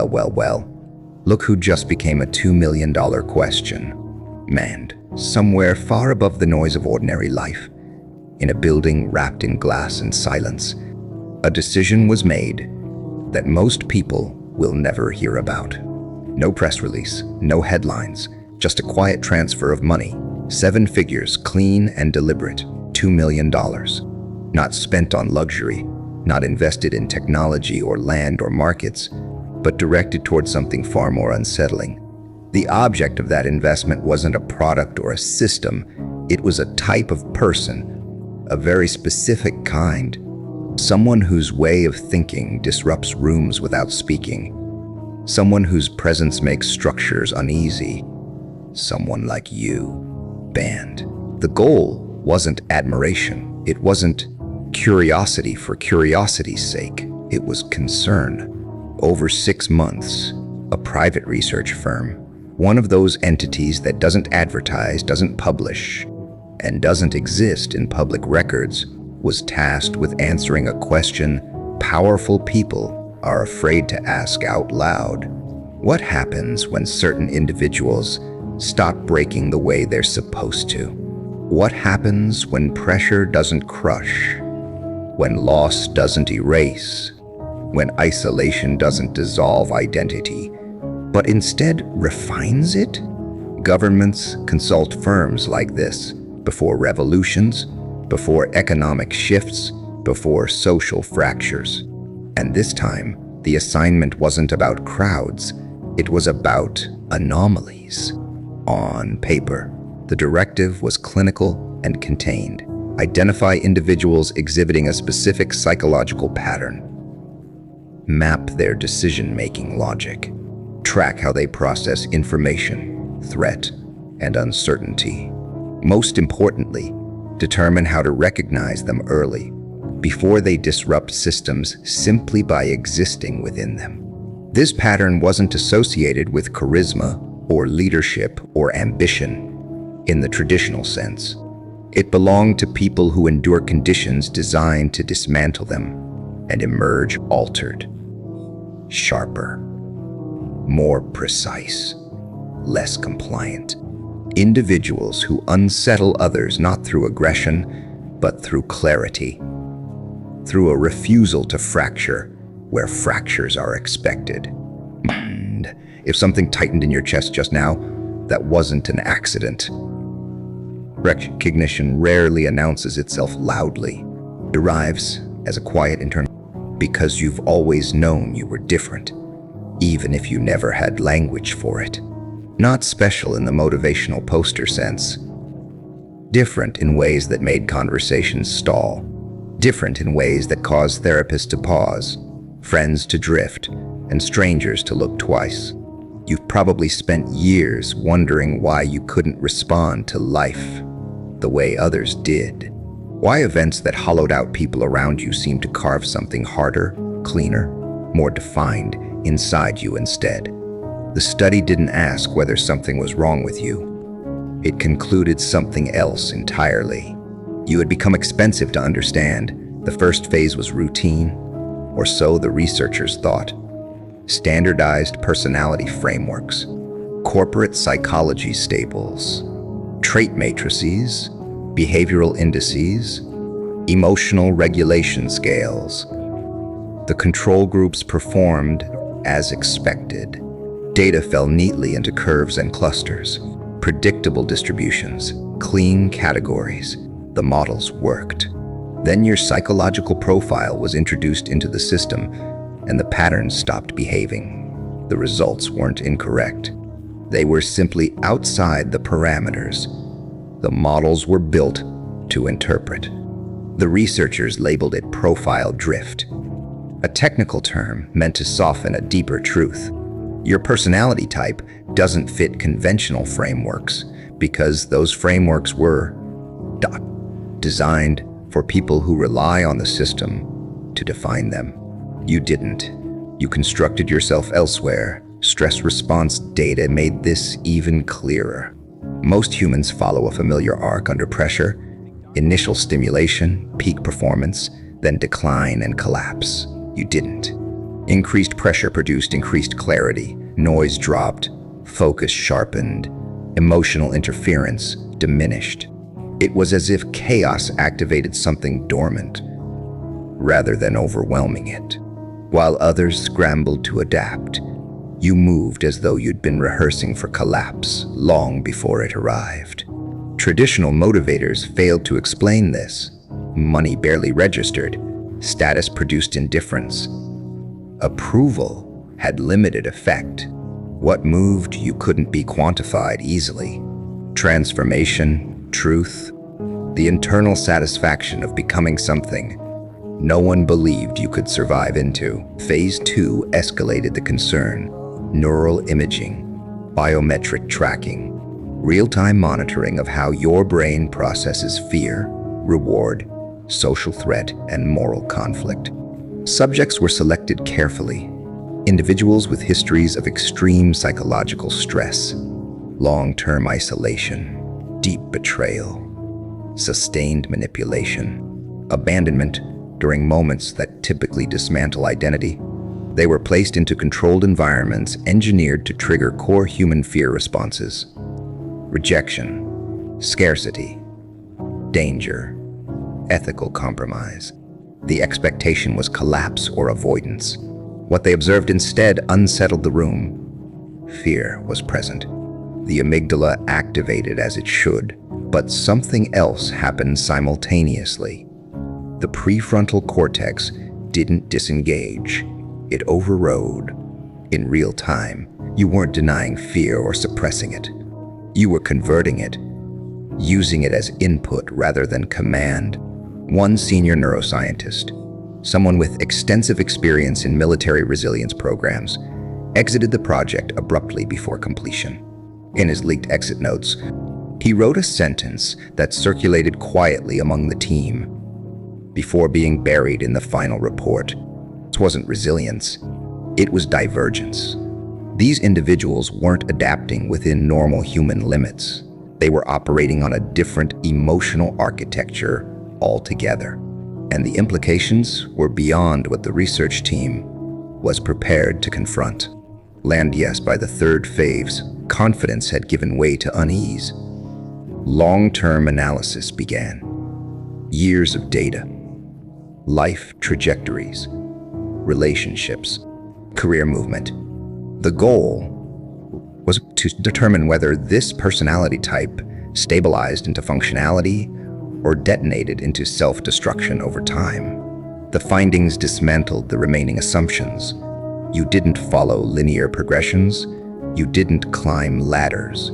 Well. Look who just became a $2 million question. Manned, somewhere far above the noise of ordinary life, in a building wrapped in glass and silence, a decision was made that most people will never hear about. No press release, no headlines, just a quiet transfer of money. 7 figures, clean and deliberate, $2 million. Not spent on luxury, not invested in technology or land or markets, but directed towards something far more unsettling. The object of that investment wasn't a product or a system, it was a type of person, a very specific kind. Someone whose way of thinking disrupts rooms without speaking. Someone whose presence makes structures uneasy. Someone like you. Banned. The goal wasn't admiration. It wasn't curiosity for curiosity's sake. It was concern. Over 6 months, a private research firm, one of those entities that doesn't advertise, doesn't publish, and doesn't exist in public records, was tasked with answering a question powerful people are afraid to ask out loud. What happens when certain individuals stop breaking the way they're supposed to? What happens when pressure doesn't crush? When loss doesn't erase? When isolation doesn't dissolve identity, but instead refines it? Governments consult firms like this before revolutions, before economic shifts, before social fractures. And this time, the assignment wasn't about crowds, it was about anomalies. On paper, the directive was clinical and contained. Identify individuals exhibiting a specific psychological pattern. Map their decision-making logic. Track how they process information, threat, and uncertainty. Most importantly, determine how to recognize them early, before they disrupt systems simply by existing within them. This pattern wasn't associated with charisma or leadership or ambition in the traditional sense. It belonged to people who endure conditions designed to dismantle them and emerge altered, sharper, more precise, less compliant. Individuals who unsettle others not through aggression, but through clarity, through a refusal to fracture where fractures are expected. And if something tightened in your chest just now, that wasn't an accident. Recognition rarely announces itself loudly, derives as a quiet internal, because you've always known you were different, even if you never had language for it. Not special in the motivational poster sense. Different in ways that made conversations stall. Different in ways that caused therapists to pause, friends to drift, and strangers to look twice. You've probably spent years wondering why you couldn't respond to life the way others did. Why events that hollowed out people around you seemed to carve something harder, cleaner, more defined inside you instead. The study didn't ask whether something was wrong with you. It concluded something else entirely. You had become expensive to understand. The first phase was routine, or so the researchers thought. Standardized personality frameworks, corporate psychology staples, trait matrices, behavioral indices, emotional regulation scales. The control groups performed as expected. Data fell neatly into curves and clusters, predictable distributions, clean categories. The models worked. Then your psychological profile was introduced into the system, and the patterns stopped behaving. The results weren't incorrect. They were simply outside the parameters the models were built to interpret. The researchers labeled it profile drift, a technical term meant to soften a deeper truth. Your personality type doesn't fit conventional frameworks because those frameworks were designed for people who rely on the system to define them. You didn't. You constructed yourself elsewhere. Stress response data made this even clearer. Most humans follow a familiar arc under pressure: initial stimulation, peak performance, then decline and collapse. You didn't. Increased pressure produced increased clarity, noise dropped, focus sharpened, emotional interference diminished. It was as if chaos activated something dormant, rather than overwhelming it. While others scrambled to adapt, you moved as though you'd been rehearsing for collapse long before it arrived. Traditional motivators failed to explain this. Money barely registered, status produced indifference. Approval had limited effect. What moved you couldn't be quantified easily. Transformation, truth, the internal satisfaction of becoming something no one believed you could survive into. Phase 2 escalated the concern. Neural imaging, biometric tracking, real-time monitoring of how your brain processes fear, reward, social threat, and moral conflict. Subjects were selected carefully. Individuals with histories of extreme psychological stress, long-term isolation, deep betrayal, sustained manipulation, abandonment during moments that typically dismantle identity. They were placed into controlled environments engineered to trigger core human fear responses: rejection, scarcity, danger, ethical compromise. The expectation was collapse or avoidance. What they observed instead unsettled the room. Fear was present. The amygdala activated as it should, but something else happened simultaneously. The prefrontal cortex didn't disengage. It overrode. In real time, you weren't denying fear or suppressing it. You were converting it, using it as input rather than command. One senior neuroscientist, someone with extensive experience in military resilience programs, exited the project abruptly before completion. In his leaked exit notes, he wrote a sentence that circulated quietly among the team before being buried in the final report. It wasn't resilience, it was divergence. These individuals weren't adapting within normal human limits. They were operating on a different emotional architecture altogether. And the implications were beyond what the research team was prepared to confront. Land yes by the third phase, confidence had given way to unease. Long-term analysis began. Years of data, life trajectories, relationships, career movement. The goal was to determine whether this personality type stabilized into functionality or detonated into self-destruction over time. The findings dismantled the remaining assumptions. You didn't follow linear progressions. You didn't climb ladders.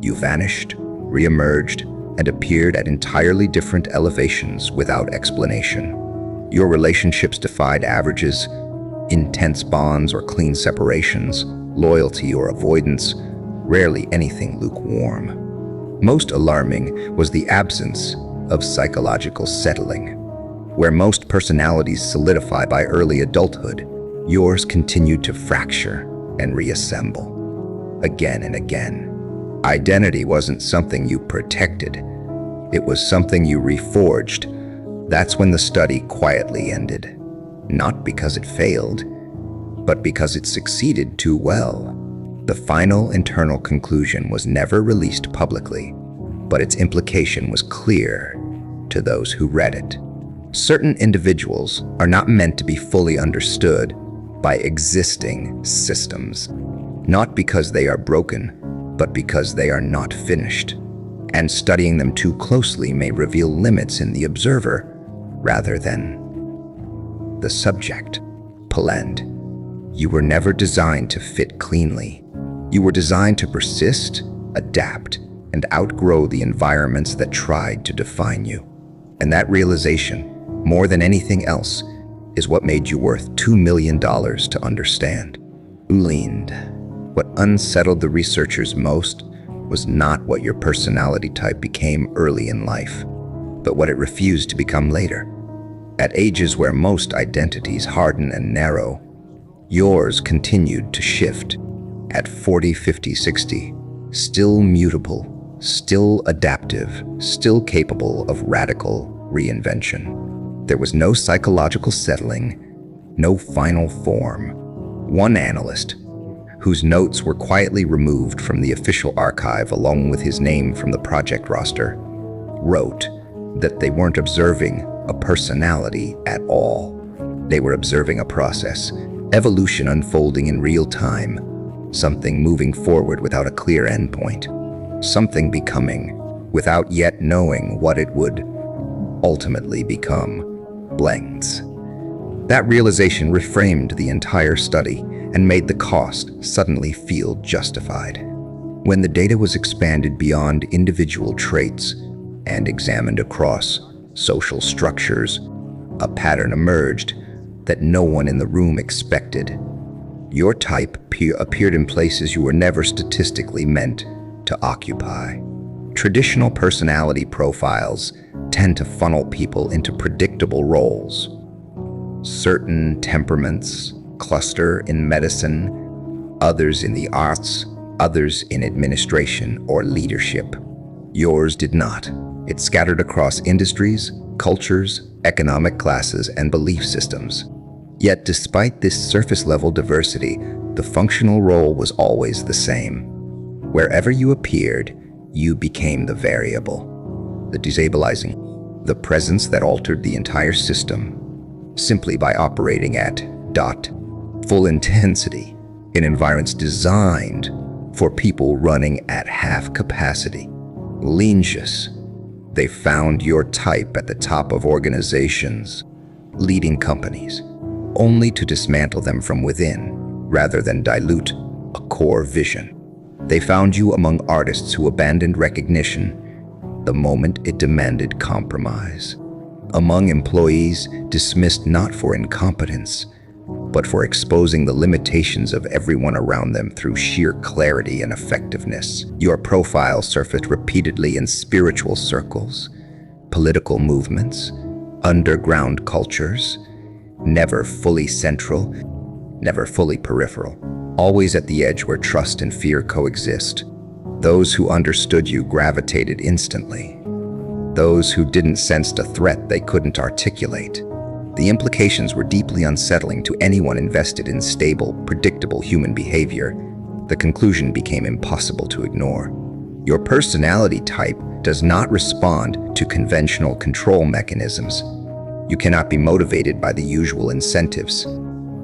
You vanished, reemerged, and appeared at entirely different elevations without explanation. Your relationships defied averages, intense bonds or clean separations, loyalty or avoidance, rarely anything lukewarm. Most alarming was the absence of psychological settling. Where most personalities solidify by early adulthood, yours continued to fracture and reassemble, again and again. Identity wasn't something you protected, it was something you reforged. That's when the study quietly ended. Not because it failed, but because it succeeded too well. The final internal conclusion was never released publicly, but its implication was clear to those who read it. Certain individuals are not meant to be fully understood by existing systems, not because they are broken, but because they are not finished. And studying them too closely may reveal limits in the observer rather than the subject. Palend, you were never designed to fit cleanly. You were designed to persist, adapt, and outgrow the environments that tried to define you. And that realization, more than anything else, is what made you worth $2 million to understand. Ulind, what unsettled the researchers most was not what your personality type became early in life, but what it refused to become later. At ages where most identities harden and narrow, yours continued to shift. At 40, 50, 60, still mutable, still adaptive, still capable of radical reinvention. There was no psychological settling, no final form. One analyst, whose notes were quietly removed from the official archive along with his name from the project roster, wrote that they weren't observing a personality at all. They were observing a process, evolution unfolding in real time, something moving forward without a clear endpoint, something becoming without yet knowing what it would ultimately become. Blends. That realization reframed the entire study and made the cost suddenly feel justified. When the data was expanded beyond individual traits and examined across social structures, a pattern emerged that no one in the room expected. Your type appeared in places you were never statistically meant to occupy. Traditional personality profiles tend to funnel people into predictable roles. Certain temperaments cluster in medicine, others in the arts, others in administration or leadership. Yours did not. It scattered across industries, cultures, economic classes, and belief systems. Yet despite this surface-level diversity, the functional role was always the same. Wherever you appeared, you became the variable, the destabilizing, the presence that altered the entire system simply by operating at full intensity in environments designed for people running at half capacity. Lenius. They found your type at the top of organizations, leading companies, only to dismantle them from within, rather than dilute a core vision. They found you among artists who abandoned recognition the moment it demanded compromise. Among employees dismissed not for incompetence, but for exposing the limitations of everyone around them through sheer clarity and effectiveness. Your profile surfaced repeatedly in spiritual circles, political movements, underground cultures, never fully central, never fully peripheral, always at the edge where trust and fear coexist. Those who understood you gravitated instantly. Those who didn't sense a threat they couldn't articulate. The implications were deeply unsettling to anyone invested in stable, predictable human behavior. The conclusion became impossible to ignore. Your personality type does not respond to conventional control mechanisms. You cannot be motivated by the usual incentives.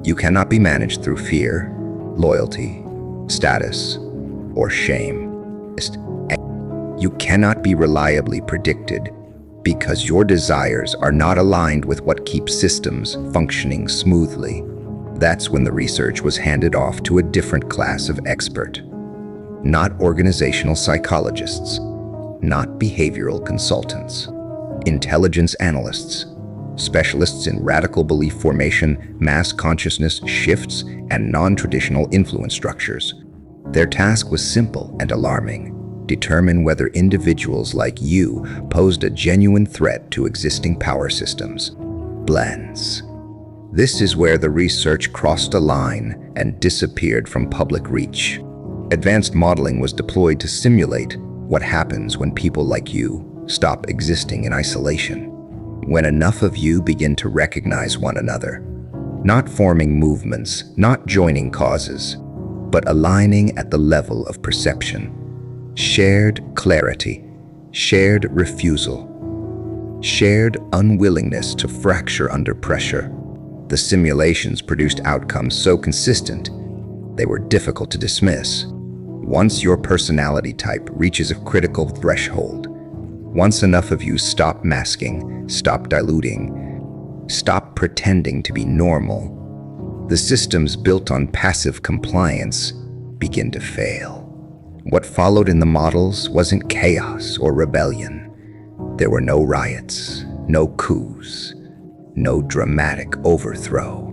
You cannot be managed through fear, loyalty, status, or shame. You cannot be reliably predicted because your desires are not aligned with what keeps systems functioning smoothly. That's when the research was handed off to a different class of expert. Not organizational psychologists, not behavioral consultants, intelligence analysts, specialists in radical belief formation, mass consciousness shifts, and non-traditional influence structures. Their task was simple and alarming. Determine whether individuals like you posed a genuine threat to existing power systems. Blends. This is where the research crossed a line and disappeared from public reach. Advanced modeling was deployed to simulate what happens when people like you stop existing in isolation. When enough of you begin to recognize one another, not forming movements, not joining causes, but aligning at the level of perception. Shared clarity, shared refusal, shared unwillingness to fracture under pressure. The simulations produced outcomes so consistent, they were difficult to dismiss. Once your personality type reaches a critical threshold, once enough of you stop masking, stop diluting, stop pretending to be normal, the systems built on passive compliance begin to fail. What followed in the models wasn't chaos or rebellion. There were no riots, no coups, no dramatic overthrow.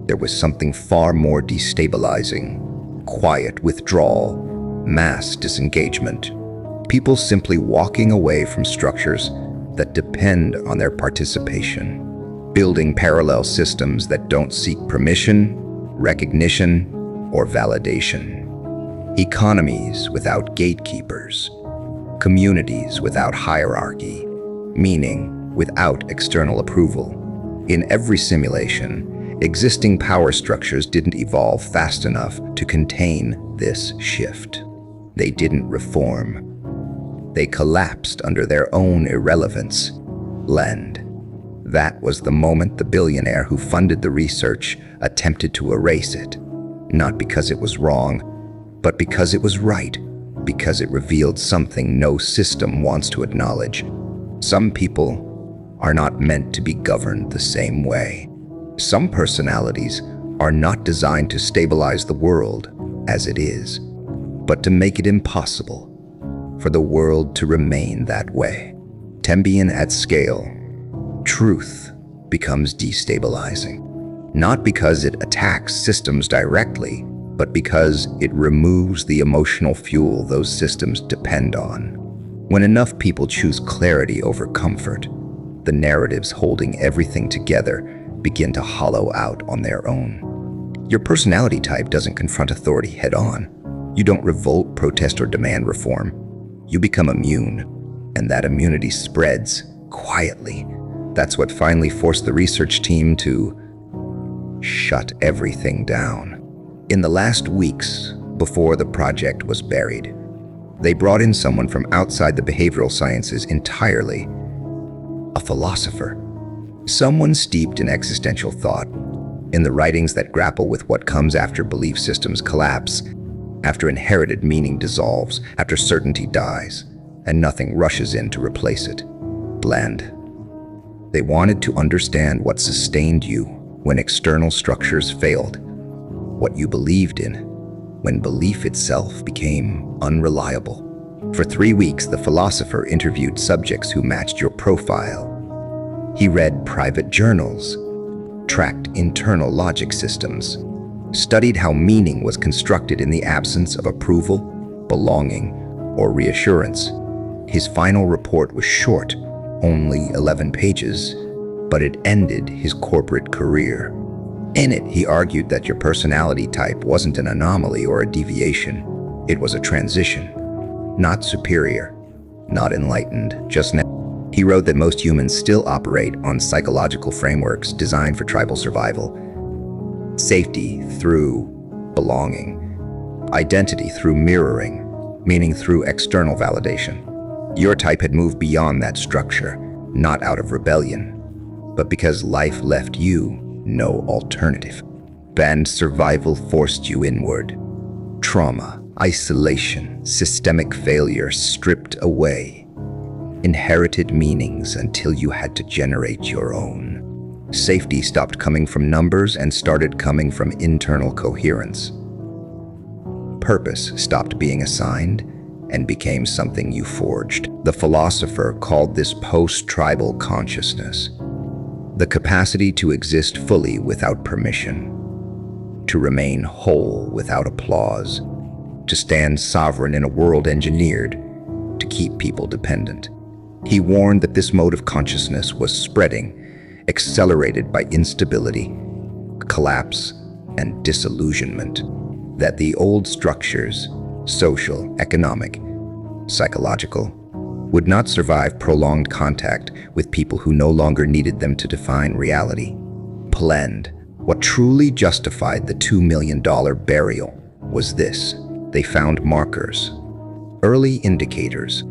There was something far more destabilizing: quiet withdrawal, mass disengagement. People simply walking away from structures that depend on their participation, building parallel systems that don't seek permission, recognition, or validation. Economies without gatekeepers, communities without hierarchy, meaning without external approval. In every simulation, Existing power structures didn't evolve fast enough to contain this shift. They didn't reform. They collapsed under their own irrelevance. Blend. That was the moment the billionaire who funded the research attempted to erase it. Not because it was wrong, but because it was right. Because it revealed something no system wants to acknowledge. Some people are not meant to be governed the same way. Some personalities are not designed to stabilize the world as it is, but to make it impossible for the world to remain that way. Tembian at scale, truth becomes destabilizing, not because it attacks systems directly, but because it removes the emotional fuel those systems depend on. When enough people choose clarity over comfort, the narratives holding everything together begin to hollow out on their own. Your personality type doesn't confront authority head-on. You don't revolt, protest, or demand reform. You become immune, and that immunity spreads quietly. That's what finally forced the research team to shut everything down. In the last weeks before the project was buried, they brought in someone from outside the behavioral sciences entirely, a philosopher. Someone steeped in existential thought, in the writings that grapple with what comes after belief systems collapse, after inherited meaning dissolves, after certainty dies, and nothing rushes in to replace it. Blend. They wanted to understand what sustained you when external structures failed, what you believed in when belief itself became unreliable. For 3 weeks, the philosopher interviewed subjects who matched your profile. He read private journals, tracked internal logic systems, studied how meaning was constructed in the absence of approval, belonging, or reassurance. His final report was short, only 11 pages, but it ended his corporate career. In it, he argued that your personality type wasn't an anomaly or a deviation. It was a transition, not superior, not enlightened, just now. He wrote that most humans still operate on psychological frameworks designed for tribal survival. Safety through belonging, identity through mirroring, meaning through external validation. Your type had moved beyond that structure, not out of rebellion, but because life left you no alternative. And survival forced you inward. Trauma, isolation, systemic failure stripped away inherited meanings until you had to generate your own. Safety stopped coming from numbers and started coming from internal coherence. Purpose stopped being assigned and became something you forged. The philosopher called this post-tribal consciousness, the capacity to exist fully without permission, to remain whole without applause, to stand sovereign in a world engineered to keep people dependent. He warned that this mode of consciousness was spreading, accelerated by instability, collapse, and disillusionment, that the old structures, social, economic, psychological, would not survive prolonged contact with people who no longer needed them to define reality. Blend. What truly justified the $2 million burial was this. They found markers, early indicators,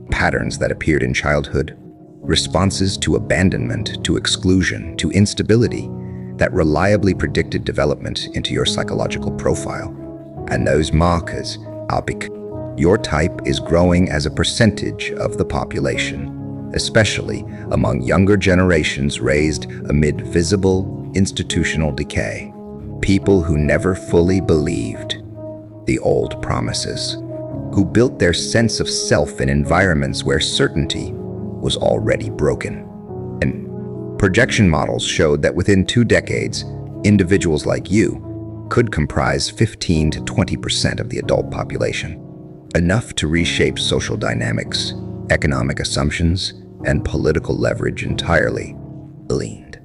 patterns that appeared in childhood, responses to abandonment, to exclusion, to instability, that reliably predicted development into your psychological profile. And those markers are because your type is growing as a percentage of the population, especially among younger generations raised amid visible institutional decay. People who never fully believed the old promises, who built their sense of self in environments where certainty was already broken. And projection models showed that within 2 decades, individuals like you could comprise 15 to 20% of the adult population, enough to reshape social dynamics, economic assumptions, and political leverage entirely. Leaned.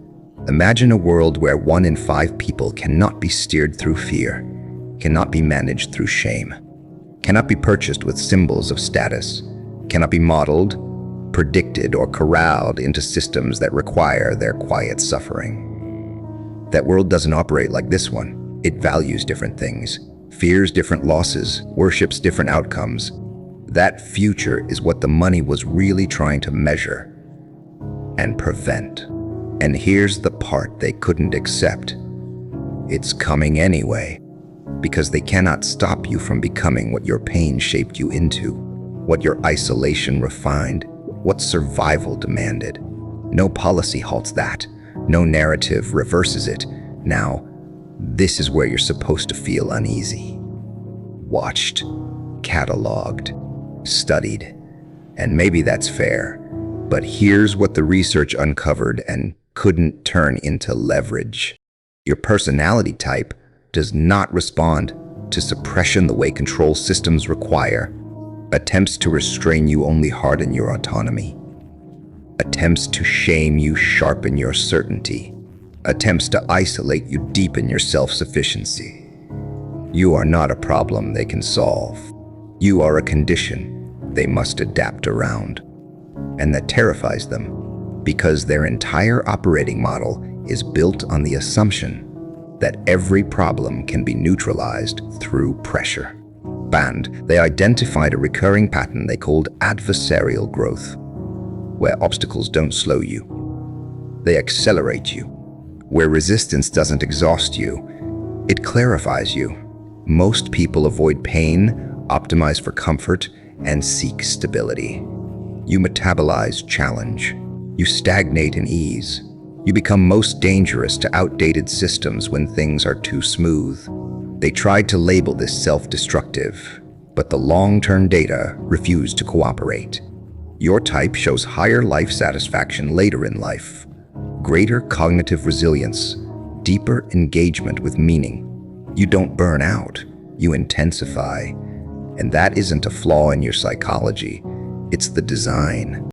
Imagine a world where 1 in 5 people cannot be steered through fear, cannot be managed through shame, cannot be purchased with symbols of status, cannot be modeled, predicted, or corralled into systems that require their quiet suffering. That world doesn't operate like this one. It values different things, fears different losses, worships different outcomes. That future is what the money was really trying to measure and prevent. And here's the part they couldn't accept. It's coming anyway, because they cannot stop you from becoming what your pain shaped you into, what your isolation refined, what survival demanded. No policy halts that. No narrative reverses it. Now, this is where you're supposed to feel uneasy. Watched, cataloged, studied, and maybe that's fair. But here's what the research uncovered and couldn't turn into leverage. Your personality type does not respond to suppression the way control systems require. Attempts to restrain you only harden your autonomy. Attempts to shame you sharpen your certainty. Attempts to isolate you deepen your self-sufficiency. You are not a problem they can solve. You are a condition they must adapt around. And that terrifies them, because their entire operating model is built on the assumption that every problem can be neutralized through pressure. And they identified a recurring pattern they called adversarial growth, where obstacles don't slow you, they accelerate you. Where resistance doesn't exhaust you, it clarifies you. Most people avoid pain, optimize for comfort, and seek stability. You metabolize challenge. You stagnate in ease. You become most dangerous to outdated systems when things are too smooth. They tried to label this self-destructive, but the long-term data refused to cooperate. Your type shows higher life satisfaction later in life, greater cognitive resilience, deeper engagement with meaning. You don't burn out, you intensify. And that isn't a flaw in your psychology, it's the design.